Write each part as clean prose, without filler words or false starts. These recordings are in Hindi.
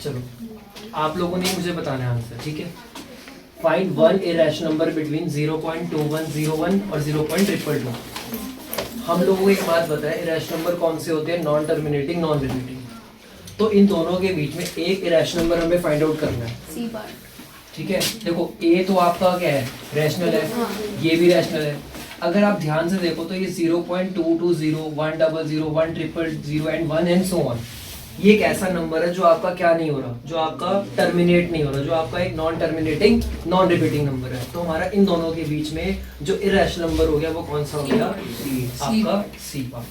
चलो आप लोगों ने मुझे बताना है आंसर, ठीक है। Find one irrational number between 0.2101 और 0.222। हम लोगों को एक बात बताएं, इरेशनल नंबर कौन से होते हैं? Non terminating, non repeating. तो इन दोनों के बीच में एक इरेशनल नंबर हमें फाइंड आउट करना है, सी बार। ठीक है। देखो ए तो आपका क्या है? रैशनल है, ये भी रैशनल है। अगर आप ध्यान से देखो तो ये 0.220, 100, 100 एंड 1 एंड सो ऑन, ये एक ऐसा नंबर है जो आपका क्या नहीं हो रहा, जो आपका टर्मिनेट नहीं हो रहा, जो आपका एक non terminating, non repeating number है। तो हमारा इन दोनों के बीच में जो इरेशनल नंबर हो गया वो कौन सा हो गया? आपका C part.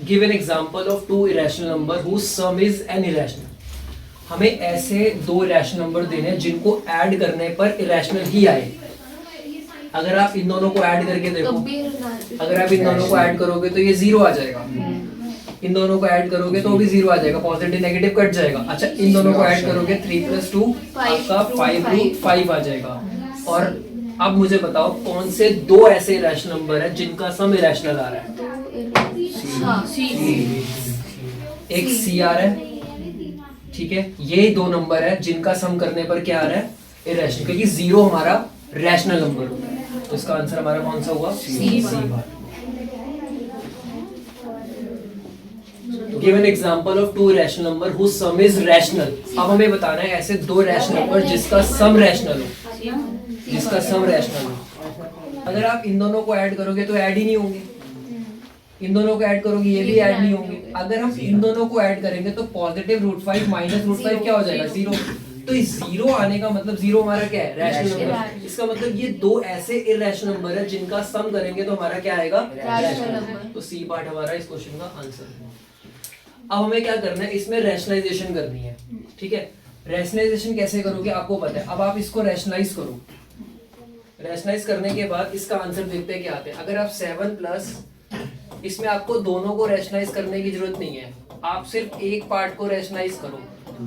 Give an example of two irrational number whose sum is an irrational. हमें ऐसे दो इरेशनल नंबर देने हैं जिनको ऐड करने पर इरेशनल ही आए। अगर आप इन दोनों को ऐड करके देखो, अगर आप इन दोनों को ऐड करोगे तो ये 0 आ जाएगा, इन दोनों को ऐड करोगे तो भी 0 आ जाएगा, पॉजिटिव नेगेटिव कट जाएगा। अच्छा, इन दोनों को ऐड करोगे 3 + 2 आपका 5 आ जाएगा। और अब मुझे बताओ कौन से दो ऐसे इरेशनल नंबर है जिनका सम इरेशनल आ रहा है? एक सी आ रहा है, ठीक है। ये दो नंबर है जिनका सम करने पर क्या आ रहा है? इरेशनल, क्योंकि 0 हमारा रैशनल नंबर होता है। तो इसका आंसर हमारा कौन सा हुआ? सी बार। Give an example of two rational number whose sum is rational. अब हमें बताना है ऐसे दो रैशनल नंबर जिसका सम रैशनल हो, जिसका सम रैशनल हो। अगर आप इन दोनों को ऐड करोगे तो ऐड ही नहीं होंगे, इन दोनों को ऐड करोगे ये भी ऐड नहीं होंगे। अगर हम इन दोनों को ऐड करेंगे तो +√5 -√5 क्या हो जाएगा? 0। तो इस 0 आने का मतलब 0 हमारा क्या है? Rational number. इसका मतलब ये दो ऐसे इरेशनल नंबर है जिनका सम करेंगे तो हमारा क्या आएगा? Rational number. तो सी पार्ट हमारा इस क्वेश्चन का आंसर है। अब हमें क्या करना है, इसमें रैशनलाइजेशन करनी है, ठीक है। रैशनलाइजेशन कैसे करोगे आपको पता है। अब आप इसको रैशनलाइज करो, रैशनलाइज करने के बाद इसका आंसर देखते हैं क्या आता है। अगर आप 7+, इसमें आपको दोनों को रैशनलाइज करने की जरूरत नहीं है, आप सिर्फ एक पार्ट को रैशनलाइज करो।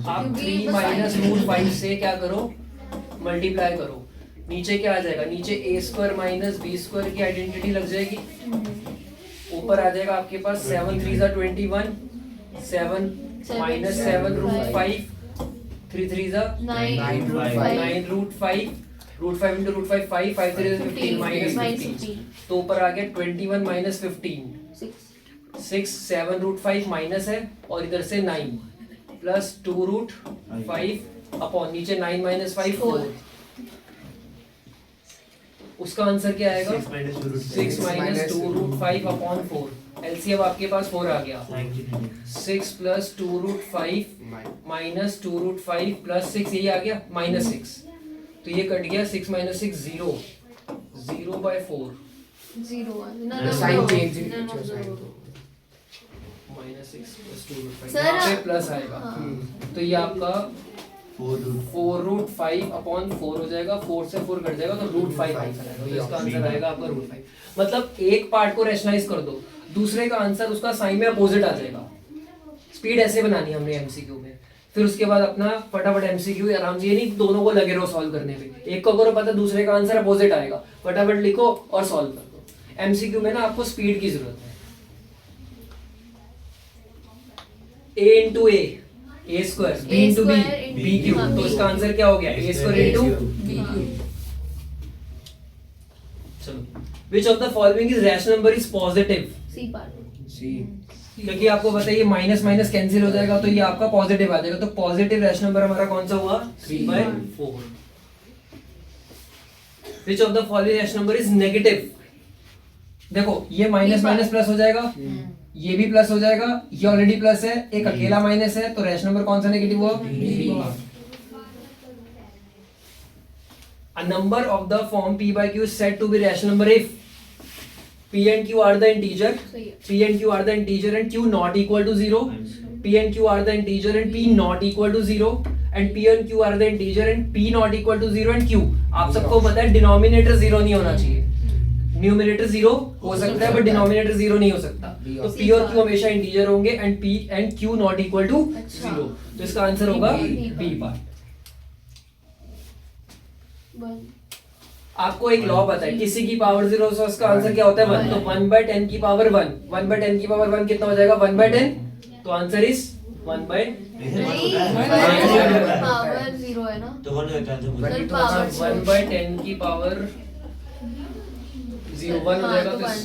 आप 3 - √5 से क्या करो? मल्टीप्लाई करो। नीचे क्या आ जाएगा? नीचे a² - b² की आइडेंटिटी लग जाएगी। ऊपर आ जाएगा आपके पास 7 3 = 21, 7 - 7√5, 3 3 = 9√5, √5 × √5 5, 5 3 = 15 -15। तो ऊपर आ गया 21 - 15, 6 7√5 माइनस है और इधर से 9 प्लस 2√5 अपॉन नीचे 9 - 5 4। उसका आंसर क्या आएगा? 6 - 2√5 अपॉन 4। एलसीएम आपके पास 4 आ गया। 6 + 2√5 - 2√5 + 6 यही आ गया -6। तो ये कट गया 6 - 6 0, 0/4 साइन चेंज -6 + 2√5 यहाँ पे प्लस आएगा। तो ये आपका 4√5 अपॉन 4 हो जाएगा, 4 से 4 कट जाएगा तो √5 आंसर आएगा। तो इसका आंसर आएगा आपका √5। मतलब एक पार्ट को रैशनलाइज कर दो, दूसरे का आंसर उसका साइन में अपोजिट आ जाएगा। स्पीड ऐसे बनानी है हमने एमसीक्यू में। फिर उसके बाद अपना फटाफट एमसीक्यू आराम से, ये नहीं दोनों को लगे रहो सॉल्व करने पे। एक को करो पता, दूसरे का आंसर अपोजिट आएगा, फटाफट लिखो और सॉल्व कर दो। एमसीक्यू में ना आपको स्पीड की जरूरत है। a × a, a², b × b, b³। तो इसका आंसर क्या हो गया? a² × b³। चलो, which of the following is rational number is positive? C part. क्योंकि आपको पता है ये माइनस माइनस कैंसिल हो जाएगा तो ये आपका पॉजिटिव आ जाएगा। तो पॉजिटिव रैशनल नंबर हमारा कौन सा हुआ? 3/4। Which of the following rational number is negative? देखो ये माइनस माइनस प्लस हो जाएगा, ये भी प्लस हो जाएगा, ये ऑलरेडी प्लस है, एक अकेला माइनस है, तो रैशनल नंबर कौन सा नेगेटिव हुआ? A number of the form p/q is said to be rational number if p and q are the integer, p and q are the integer and q not equal to 0, p and q are the integer and p not equal to 0, and p and q are the integer and p not equal to 0 and q। आप सबको पता है डिनोमिनेटर 0 नहीं होना चाहिए, न्यूमरेटर 0 हो सकता है बट डिनोमिनेटर 0 नहीं हो सकता। तो p और q हमेशा इंटीजर होंगे and p and q not equal to 0। तो इसका आंसर होगा बी पार्ट। आपको एक लॉ पता है, किसी की पावर 0 उसका आंसर क्या होता है 1। तो 1/10 की पावर 1, 1/10 की पावर 1 कितना हो जाएगा? 1/10। तो आंसर इज 1/। नहीं पावर 0 है ना तो 1 होता है तो सर, मुझे power 1/10 की पावर 0 1 हो हाँ, जाएगा तो तो one।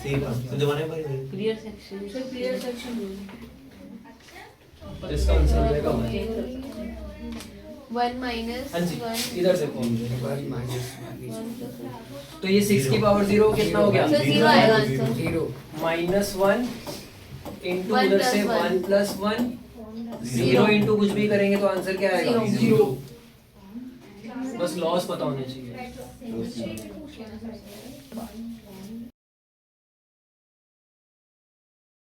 ठीक है तो जमाने पर clear section sir clear section तो इसका आंसर हो जाएगा 1। 1 माइनस हाँ जी 1 इधर से कौन तो ये 6 की पावर 0 कितना हो गया सर 0 आएगा आंसर -1 इंटू One उधर plus से one। 1 + 1 0 इंटू कुछ भी करेंगे तो आंसर क्या आएगा Zero। 0 बस लॉस पता होने चाहिए